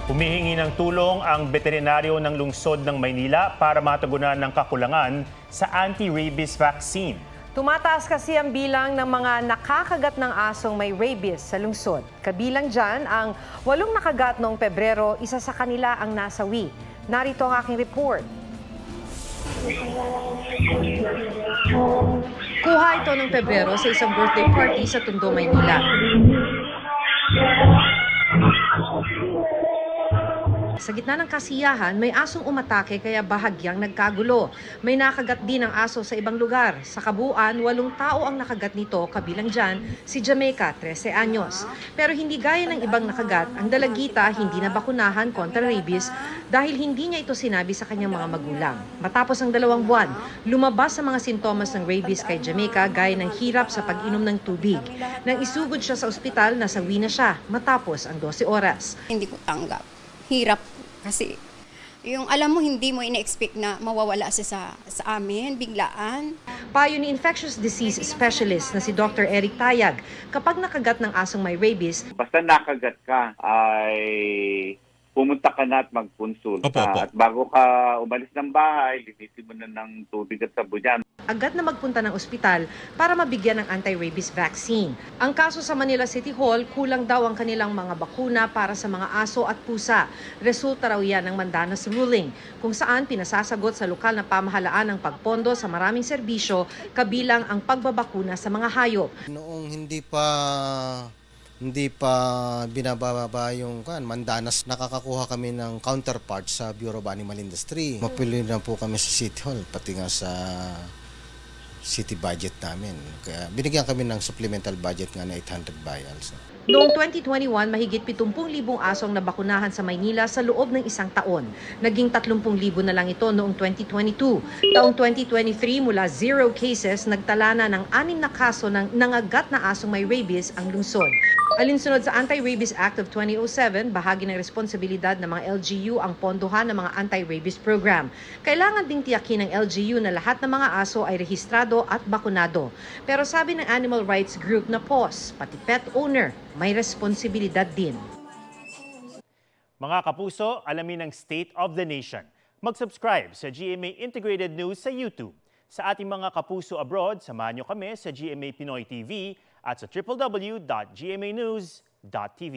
Humihingi ng tulong ang veterinaryo ng lungsod ng Maynila para matugunan ng kakulangan sa anti-rabies vaccine. Tumataas kasi ang bilang ng mga nakakagat ng asong may rabies sa lungsod. Kabilang dyan ang 8 nakagat noong Pebrero, isa sa kanila ang nasawi. Narito ang aking report. Kuha ito noong Pebrero sa isang birthday party sa Tondo, Maynila. Sa gitna ng kasiyahan, may asong umatake kaya bahagyang nagkagulo. May nakagat din ang aso sa ibang lugar. Sa kabuuan, 8 tao ang nakagat nito, kabilang dyan si Jamaica, 13 anyos. Pero hindi gaya ng ibang nakagat, ang dalagita hindi na bakunahan kontra rabies dahil hindi niya ito sinabi sa kanyang mga magulang. Matapos ang 2 buwan, lumabas sa mga sintomas ng rabies kay Jamaica gaya ng hirap sa pag-inom ng tubig. Nang isugod siya sa ospital, nasawi na siya matapos ang 12 oras. Hindi ko tanggap. Hirap kasi yung alam mo hindi mo ina-expect na mawawala siya sa amin biglaan. Payo ni infectious disease specialist na si Dr. Eric Tayag, kapag nakagat ng asong may rabies, basta nakagat ka ay pumunta ka na at magkonsulta. At bago ka umalis ng bahay, linisin mo na ng tubig at sabon. agad na magpunta ng ospital para mabigyan ng anti-rabies vaccine. Ang kaso sa Manila City Hall, kulang daw ang kanilang mga bakuna para sa mga aso at pusa. Resulta raw yan ng Mandanas ruling, kung saan pinasasagot sa lokal na pamahalaan ang pagpondo sa maraming serbisyo, kabilang ang pagbabakuna sa mga hayop. Noong hindi pa binababa yung Mandanas, nakakakuha kami ng counterpart sa Bureau of Animal Industry. Mapili na po kami sa City Hall, pati nga sa city budget namin. Kaya binigyan kami ng supplemental budget nga na 800 vials. Noong 2021, mahigit 70,000 asong nabakunahan sa Maynila sa loob ng isang taon. Naging 30,000 na lang ito noong 2022. Taong 2023, mula 0 cases, nagtala na ng 6 na kaso ng nangagat na asong may rabies ang lungsod. Alinsunod sa Anti-Rabies Act of 2007, bahagi ng responsibilidad ng mga LGU ang pondohan ng mga anti-rabies program. Kailangan ding tiyakin ng LGU na lahat ng mga aso ay rehistrado at bakunado. Pero sabi ng animal rights group na PAWS, pati pet owner, may responsibilidad din. Mga kapuso, alamin ang State of the Nation. Mag-subscribe sa GMA Integrated News sa YouTube. Sa ating mga kapuso abroad, samahan nyo kami sa GMA Pinoy TV at sa www.gmanews.tv.